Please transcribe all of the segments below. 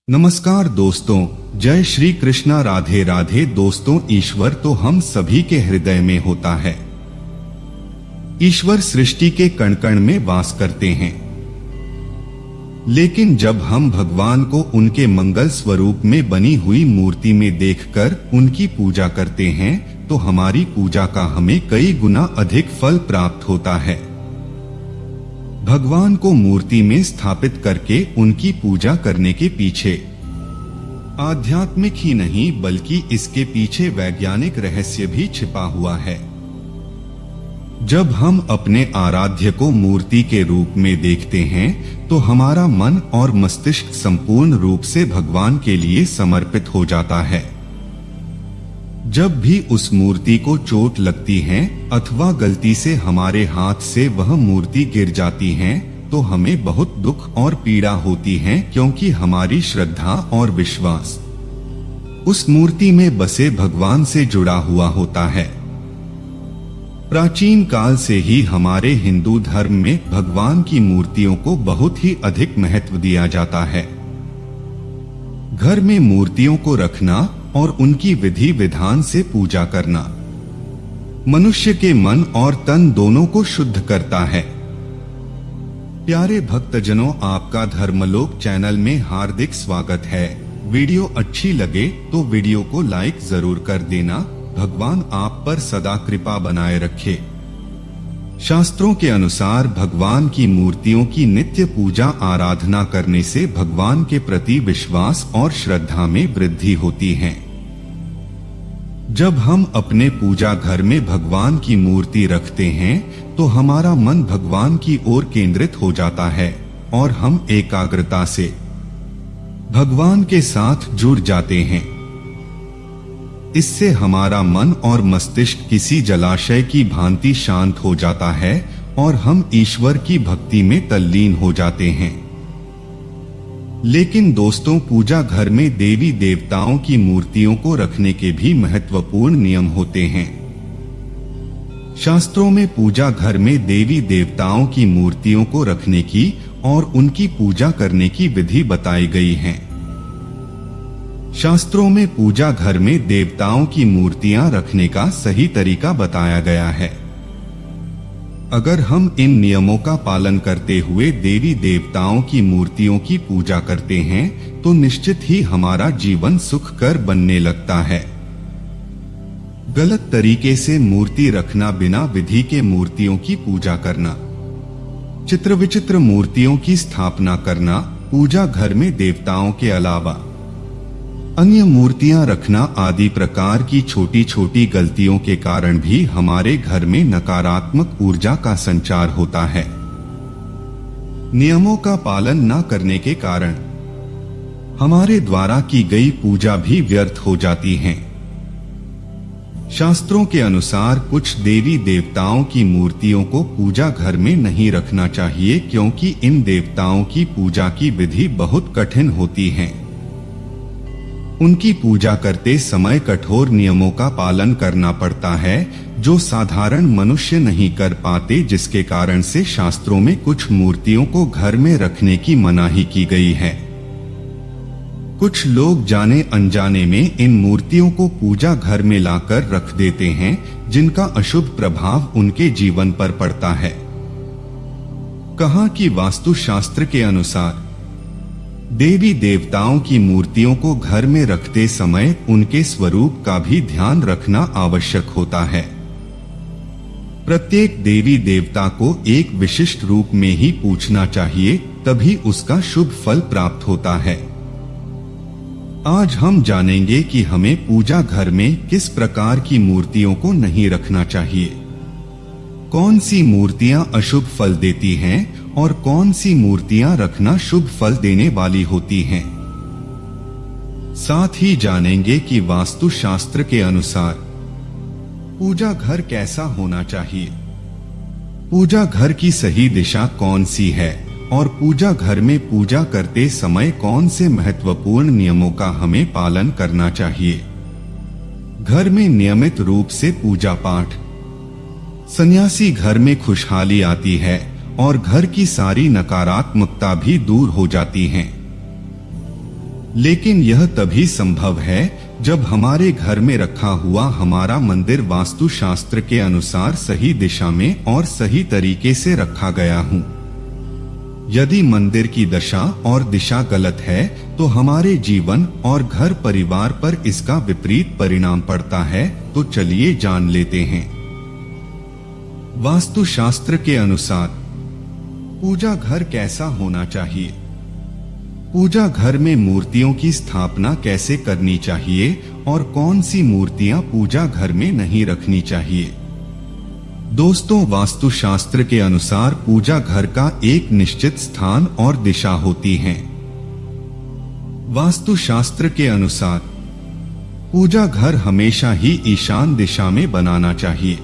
नमस्कार दोस्तों, जय श्री कृष्णा। राधे राधे दोस्तों। ईश्वर तो हम सभी के हृदय में होता है। ईश्वर सृष्टि के कण कण में वास करते हैं, लेकिन जब हम भगवान को उनके मंगल स्वरूप में बनी हुई मूर्ति में देखकर उनकी पूजा करते हैं तो हमारी पूजा का हमें कई गुना अधिक फल प्राप्त होता है। भगवान को मूर्ति में स्थापित करके उनकी पूजा करने के पीछे आध्यात्मिक ही नहीं बल्कि इसके पीछे वैज्ञानिक रहस्य भी छिपा हुआ है। जब हम अपने आराध्य को मूर्ति के रूप में देखते हैं तो हमारा मन और मस्तिष्क संपूर्ण रूप से भगवान के लिए समर्पित हो जाता है। जब भी उस मूर्ति को चोट लगती है अथवा गलती से हमारे हाथ से वह मूर्ति गिर जाती है तो हमें बहुत दुख और पीड़ा होती है, क्योंकि हमारी श्रद्धा और विश्वास उस मूर्ति में बसे भगवान से जुड़ा हुआ होता है। प्राचीन काल से ही हमारे हिंदू धर्म में भगवान की मूर्तियों को बहुत ही अधिक महत्व दिया जाता है। घर में मूर्तियों को रखना और उनकी विधि विधान से पूजा करना मनुष्य के मन और तन दोनों को शुद्ध करता है। प्यारे भक्तजनों, आपका धर्मलोक चैनल में हार्दिक स्वागत है। वीडियो अच्छी लगे तो वीडियो को लाइक जरूर कर देना। भगवान आप पर सदा कृपा बनाए रखे। शास्त्रों के अनुसार भगवान की मूर्तियों की नित्य पूजा आराधना करने से भगवान के प्रति विश्वास और श्रद्धा में वृद्धि होती है। जब हम अपने पूजा घर में भगवान की मूर्ति रखते हैं तो हमारा मन भगवान की ओर केंद्रित हो जाता है और हम एकाग्रता से भगवान के साथ जुड़ जाते हैं। इससे हमारा मन और मस्तिष्क किसी जलाशय की भांति शांत हो जाता है और हम ईश्वर की भक्ति में तल्लीन हो जाते हैं। लेकिन दोस्तों, पूजा घर में देवी देवताओं की मूर्तियों को रखने के भी महत्वपूर्ण नियम होते हैं। शास्त्रों में पूजा घर में देवी देवताओं की मूर्तियों को रखने की और उनकी पूजा करने की विधि बताई गई है। शास्त्रों में पूजा घर में देवताओं की मूर्तियां रखने का सही तरीका बताया गया है। अगर हम इन नियमों का पालन करते हुए देवी देवताओं की मूर्तियों की पूजा करते हैं तो निश्चित ही हमारा जीवन सुखकर बनने लगता है। गलत तरीके से मूर्ति रखना, बिना विधि के मूर्तियों की पूजा करना, चित्र विचित्र मूर्तियों की स्थापना करना, पूजा घर में देवताओं के अलावा अन्य मूर्तियां रखना आदि प्रकार की छोटी छोटी गलतियों के कारण भी हमारे घर में नकारात्मक ऊर्जा का संचार होता है। नियमों का पालन न करने के कारण हमारे द्वारा की गई पूजा भी व्यर्थ हो जाती है। शास्त्रों के अनुसार कुछ देवी देवताओं की मूर्तियों को पूजा घर में नहीं रखना चाहिए, क्योंकि इन देवताओं की पूजा की विधि बहुत कठिन होती है। उनकी पूजा करते समय कठोर नियमों का पालन करना पड़ता है जो साधारण मनुष्य नहीं कर पाते, जिसके कारण से शास्त्रों में कुछ मूर्तियों को घर में रखने की मनाही की गई है। कुछ लोग जाने अनजाने में इन मूर्तियों को पूजा घर में लाकर रख देते हैं, जिनका अशुभ प्रभाव उनके जीवन पर पड़ता है। कहा कि वास्तुशास्त्र के अनुसार देवी देवताओं की मूर्तियों को घर में रखते समय उनके स्वरूप का भी ध्यान रखना आवश्यक होता है। प्रत्येक देवी देवता को एक विशिष्ट रूप में ही पूजना चाहिए, तभी उसका शुभ फल प्राप्त होता है। आज हम जानेंगे कि हमें पूजा घर में किस प्रकार की मूर्तियों को नहीं रखना चाहिए, कौन सी मूर्तियां अशुभ फल देती हैं और कौन सी मूर्तियां रखना शुभ फल देने वाली होती हैं। साथ ही जानेंगे कि वास्तुशास्त्र के अनुसार पूजा घर कैसा होना चाहिए, पूजा घर की सही दिशा कौन सी है और पूजा घर में पूजा करते समय कौन से महत्वपूर्ण नियमों का हमें पालन करना चाहिए। घर में नियमित रूप से पूजा पाठ सन्यासी घर में खुशहाली आती है और घर की सारी नकारात्मकता भी दूर हो जाती है। लेकिन यह तभी संभव है जब हमारे घर में रखा हुआ हमारा मंदिर वास्तुशास्त्र के अनुसार सही दिशा में और सही तरीके से रखा गया हो। यदि मंदिर की दशा और दिशा गलत है तो हमारे जीवन और घर परिवार पर इसका विपरीत परिणाम पड़ता है। तो चलिए जान लेते हैं। वास्तुशास्त्र के अनुसार पूजा घर कैसा होना चाहिए। पूजा घर में मूर्तियों की स्थापना कैसे करनी चाहिए और कौन सी मूर्तियां पूजा घर में नहीं रखनी चाहिए। दोस्तों, वास्तुशास्त्र के अनुसार पूजा घर का एक निश्चित स्थान और दिशा होती है। वास्तुशास्त्र के अनुसार पूजा घर हमेशा ही ईशान दिशा में बनाना चाहिए।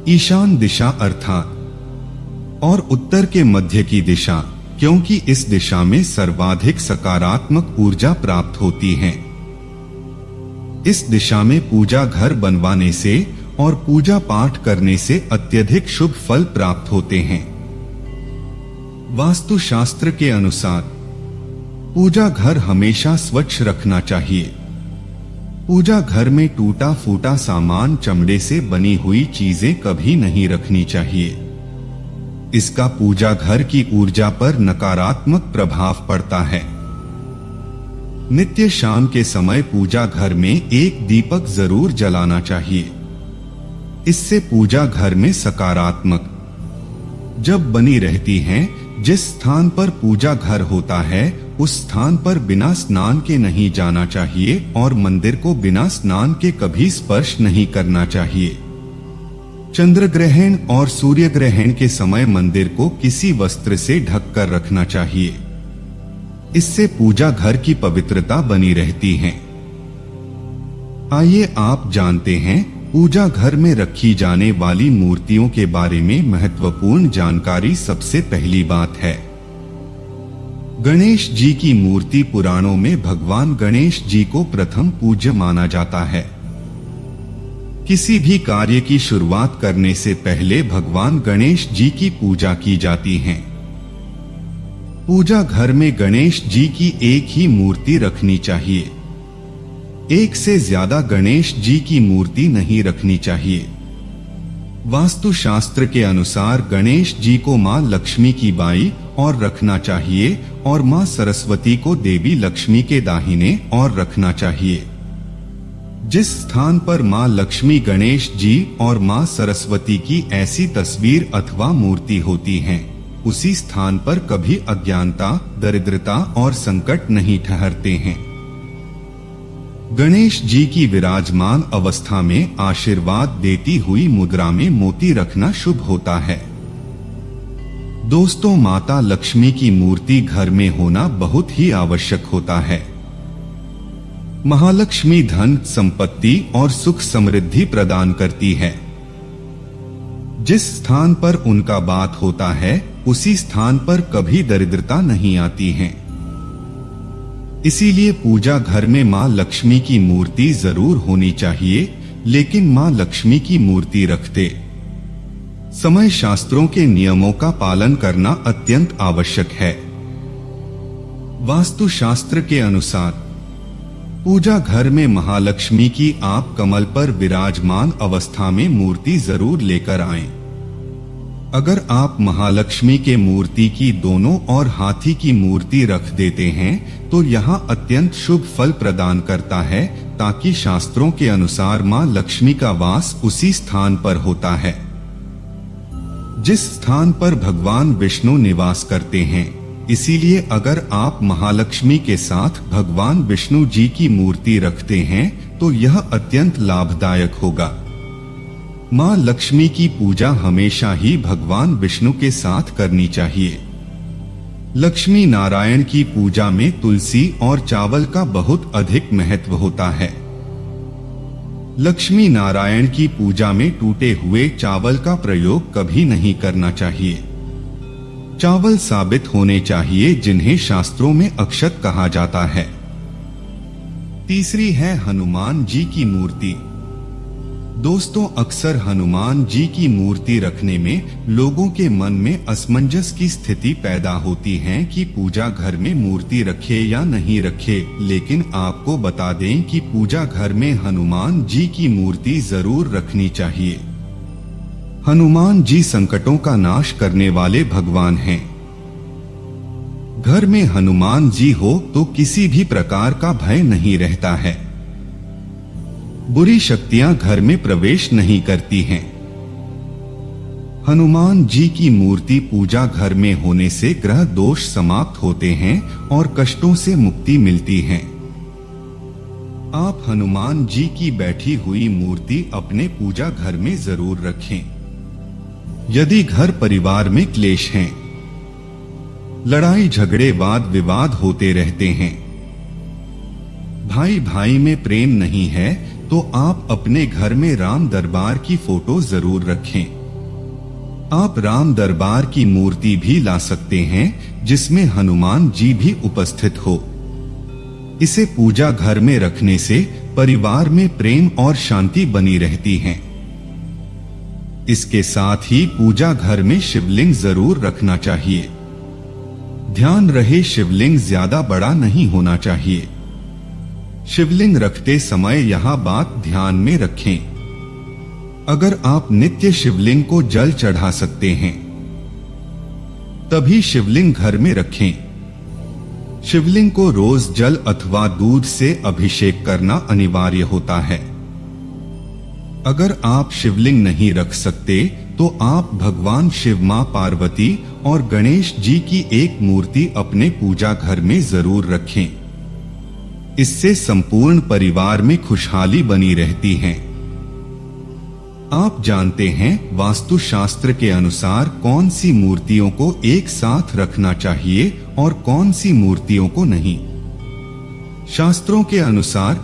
ईशान दिशा अर्थात और उत्तर के मध्य की दिशा, क्योंकि इस दिशा में सर्वाधिक सकारात्मक ऊर्जा प्राप्त होती है। इस दिशा में पूजा घर बनवाने से और पूजा पाठ करने से अत्यधिक शुभ फल प्राप्त होते हैं। वास्तुशास्त्र के अनुसार पूजा घर हमेशा स्वच्छ रखना चाहिए। पूजा घर में टूटा फूटा सामान, चमड़े से बनी हुई चीजें कभी नहीं रखनी चाहिए। इसका पूजा घर की ऊर्जा पर नकारात्मक प्रभाव पड़ता है। नित्य शाम के समय पूजा घर में एक दीपक जरूर जलाना चाहिए। इससे पूजा घर में सकारात्मक जब बनी रहती है। जिस स्थान पर पूजा घर होता है उस स्थान पर बिना स्नान के नहीं जाना चाहिए और मंदिर को बिना स्नान के कभी स्पर्श नहीं करना चाहिए। चंद्र ग्रहण और सूर्य ग्रहण के समय मंदिर को किसी वस्त्र से ढक कर रखना चाहिए। इससे पूजा घर की पवित्रता बनी रहती है। आइए आप जानते हैं पूजा घर में रखी जाने वाली मूर्तियों के बारे में महत्वपूर्ण जानकारी। सबसे पहली बात है गणेश जी की मूर्ति। पुराणों में भगवान गणेश जी को प्रथम पूज्य माना जाता है। किसी भी कार्य की शुरुआत करने से पहले भगवान गणेश जी की पूजा की जाती है। पूजा घर में गणेश जी की एक ही मूर्ति रखनी चाहिए। एक से ज्यादा गणेश जी की मूर्ति नहीं रखनी चाहिए। वास्तुशास्त्र के अनुसार गणेश जी को मां लक्ष्मी की बाईं ओर रखना चाहिए और मां सरस्वती को देवी लक्ष्मी के दाहिने ओर रखना चाहिए। जिस स्थान पर मां लक्ष्मी, गणेश जी और मां सरस्वती की ऐसी तस्वीर अथवा मूर्ति होती है, उसी स्थान पर कभी अज्ञानता, दरिद्रता और संकट नहीं ठहरते हैं। गणेश जी की विराजमान अवस्था में आशीर्वाद देती हुई मुद्रा में मोती रखना शुभ होता है। दोस्तों, माता लक्ष्मी की मूर्ति घर में होना बहुत ही आवश्यक होता है। महालक्ष्मी धन, संपत्ति और सुख समृद्धि प्रदान करती है। जिस स्थान पर उनका वास होता है उसी स्थान पर कभी दरिद्रता नहीं आती है। इसीलिए पूजा घर में मां लक्ष्मी की मूर्ति जरूर होनी चाहिए, लेकिन मां लक्ष्मी की मूर्ति रखते समय शास्त्रों के नियमों का पालन करना अत्यंत आवश्यक है। वास्तुशास्त्र के अनुसार पूजा घर में महालक्ष्मी की आप कमल पर विराजमान अवस्था में मूर्ति जरूर लेकर आएं। अगर आप महालक्ष्मी के मूर्ति की दोनों ओर हाथी की मूर्ति रख देते हैं तो यह अत्यंत शुभ फल प्रदान करता है, ताकि शास्त्रों के अनुसार मां लक्ष्मी का वास उसी स्थान पर होता है जिस स्थान पर भगवान विष्णु निवास करते हैं। इसीलिए अगर आप महालक्ष्मी के साथ भगवान विष्णु जी की मूर्ति रखते हैं तो यह अत्यंत लाभदायक होगा। मां लक्ष्मी की पूजा हमेशा ही भगवान विष्णु के साथ करनी चाहिए। लक्ष्मी नारायण की पूजा में तुलसी और चावल का बहुत अधिक महत्व होता है। लक्ष्मी नारायण की पूजा में टूटे हुए चावल का प्रयोग कभी नहीं करना चाहिए। चावल साबित होने चाहिए जिन्हें शास्त्रों में अक्षत कहा जाता है। तीसरी है हनुमान जी की मूर्ति। दोस्तों, अक्सर हनुमान जी की मूर्ति रखने में लोगों के मन में असमंजस की स्थिति पैदा होती है कि पूजा घर में मूर्ति रखे या नहीं रखे। लेकिन आपको बता दें कि पूजा घर में हनुमान जी की मूर्ति जरूर रखनी चाहिए। हनुमान जी संकटों का नाश करने वाले भगवान हैं। घर में हनुमान जी हो तो किसी भी प्रकार का भय नहीं रहता है। बुरी शक्तियां घर में प्रवेश नहीं करती हैं। हनुमान जी की मूर्ति पूजा घर में होने से ग्रह दोष समाप्त होते हैं और कष्टों से मुक्ति मिलती है। आप हनुमान जी की बैठी हुई मूर्ति अपने पूजा घर में जरूर रखें। यदि घर परिवार में क्लेश हैं, लड़ाई झगड़े वाद विवाद होते रहते हैं, भाई भाई में प्रेम नहीं है, तो आप अपने घर में राम दरबार की फोटो जरूर रखें। आप राम दरबार की मूर्ति भी ला सकते हैं जिसमें हनुमान जी भी उपस्थित हो। इसे पूजा घर में रखने से परिवार में प्रेम और शांति बनी रहती है। इसके साथ ही पूजा घर में शिवलिंग जरूर रखना चाहिए। ध्यान रहे, शिवलिंग ज्यादा बड़ा नहीं होना चाहिए। शिवलिंग रखते समय यह बात ध्यान में रखें, अगर आप नित्य शिवलिंग को जल चढ़ा सकते हैं तभी शिवलिंग घर में रखें। शिवलिंग को रोज जल अथवा दूध से अभिषेक करना अनिवार्य होता है। अगर आप शिवलिंग नहीं रख सकते तो आप भगवान शिव, मां पार्वती और गणेश जी की एक मूर्ति अपने पूजा घर में जरूर रखें। इससे संपूर्ण परिवार में खुशहाली बनी रहती है। आप जानते हैं वास्तु शास्त्र के अनुसार कौन सी मूर्तियों को एक साथ रखना चाहिए और कौन सी मूर्तियों को नहीं। शास्त्रों के अनुसार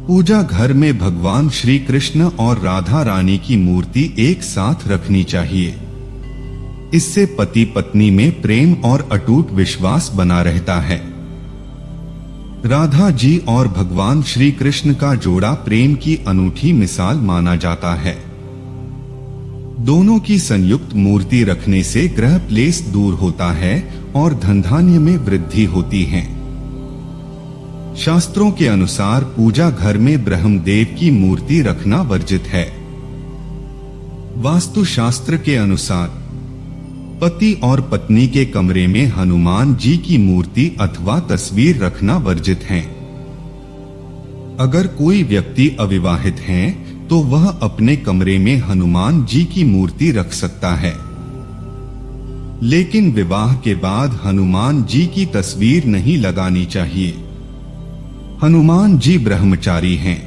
पूजा घर में भगवान श्री कृष्ण और राधा रानी की मूर्ति एक साथ रखनी चाहिए। इससे पति पत्नी में प्रेम और अटूट विश्वास बना रहता है। राधा जी और भगवान श्री कृष्ण का जोड़ा प्रेम की अनूठी मिसाल माना जाता है। दोनों की संयुक्त मूर्ति रखने से ग्रह क्लेश दूर होता है और धन धान्य में वृद्धि होती है। शास्त्रों के अनुसार पूजा घर में ब्रह्मदेव की मूर्ति रखना वर्जित है। वास्तु शास्त्र के अनुसार पति और पत्नी के कमरे में हनुमान जी की मूर्ति अथवा तस्वीर रखना वर्जित है। अगर कोई व्यक्ति अविवाहित है तो वह अपने कमरे में हनुमान जी की मूर्ति रख सकता है, लेकिन विवाह के बाद हनुमान जी की तस्वीर नहीं लगानी चाहिए। हनुमान जी ब्रह्मचारी हैं।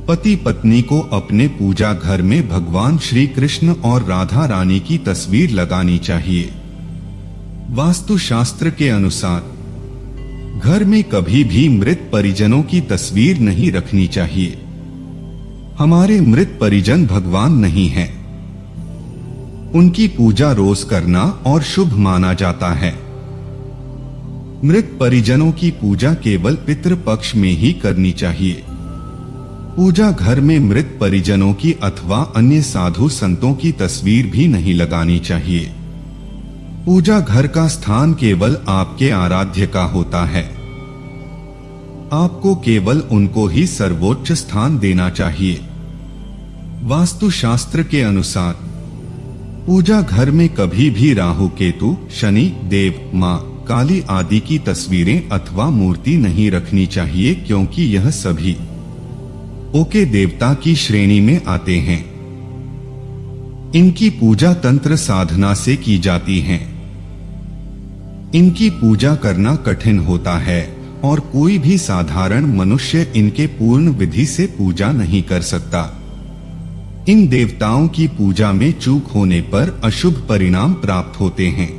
पति पत्नी को अपने पूजा घर में भगवान श्री कृष्ण और राधा रानी की तस्वीर लगानी चाहिए। वास्तु शास्त्र के अनुसार घर में कभी भी मृत परिजनों की तस्वीर नहीं रखनी चाहिए। हमारे मृत परिजन भगवान नहीं हैं। उनकी पूजा रोज करना और शुभ माना जाता है। मृत परिजनों की पूजा केवल पितृ पक्ष में ही करनी चाहिए। पूजा घर में मृत परिजनों की अथवा अन्य साधु संतों की तस्वीर भी नहीं लगानी चाहिए। पूजा घर का स्थान केवल आपके आराध्य का होता है। आपको केवल उनको ही सर्वोच्च स्थान देना चाहिए। वास्तु शास्त्र के अनुसार पूजा घर में कभी भी राहु, केतु, शनि, देव, मां, काली आदि की तस्वीरें अथवा मूर्ति नहीं रखनी चाहिए, क्योंकि यह सभी ओके देवता की श्रेणी में आते हैं। इनकी पूजा तंत्र साधना से की जाती है। इनकी पूजा करना कठिन होता है और कोई भी साधारण मनुष्य इनके पूर्ण विधि से पूजा नहीं कर सकता। इन देवताओं की पूजा में चूक होने पर अशुभ परिणाम प्राप्त होते हैं।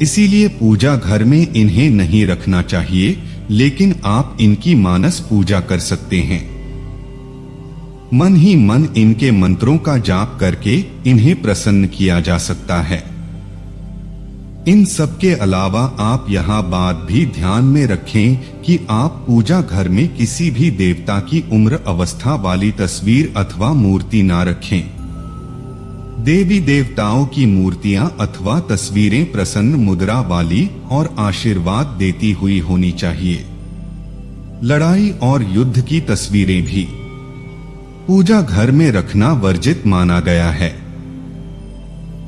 इसीलिए पूजा घर में इन्हें नहीं रखना चाहिए, लेकिन आप इनकी मानस पूजा कर सकते हैं। मन ही मन इनके मंत्रों का जाप करके इन्हें प्रसन्न किया जा सकता है। इन सब के अलावा आप यहाँ बात भी ध्यान में रखें कि आप पूजा घर में किसी भी देवता की उम्र अवस्था वाली तस्वीर अथवा मूर्ति ना रखें। देवी देवताओं की मूर्तियां अथवा तस्वीरें प्रसन्न मुद्रा वाली और आशीर्वाद देती हुई होनी चाहिए। लड़ाई और युद्ध की तस्वीरें भी पूजा घर में रखना वर्जित माना गया है।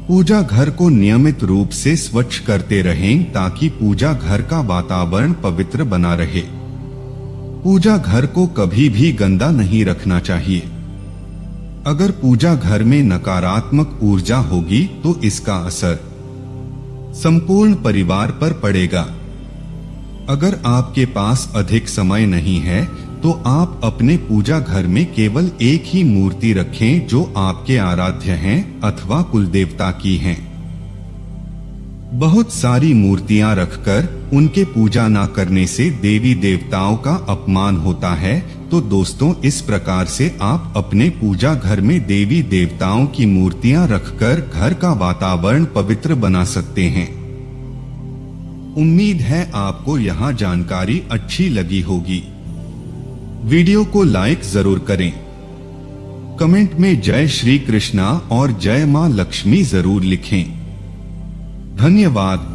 पूजा घर को नियमित रूप से स्वच्छ करते रहें ताकि पूजा घर का वातावरण पवित्र बना रहे। पूजा घर को कभी भी गंदा नहीं रखना चाहिए। अगर पूजा घर में नकारात्मक ऊर्जा होगी तो इसका असर संपूर्ण परिवार पर पड़ेगा। अगर आपके पास अधिक समय नहीं है तो आप अपने पूजा घर में केवल एक ही मूर्ति रखें जो आपके आराध्य हैं अथवा कुल देवता की हैं। बहुत सारी मूर्तियां रखकर उनके पूजा न करने से देवी देवताओं का अपमान होता है। तो दोस्तों, इस प्रकार से आप अपने पूजा घर में देवी देवताओं की मूर्तियां रखकर घर का वातावरण पवित्र बना सकते हैं। उम्मीद है आपको यह जानकारी अच्छी लगी होगी। वीडियो को लाइक जरूर करें। कमेंट में जय श्री कृष्णा और जय मां लक्ष्मी जरूर लिखें। धन्यवाद।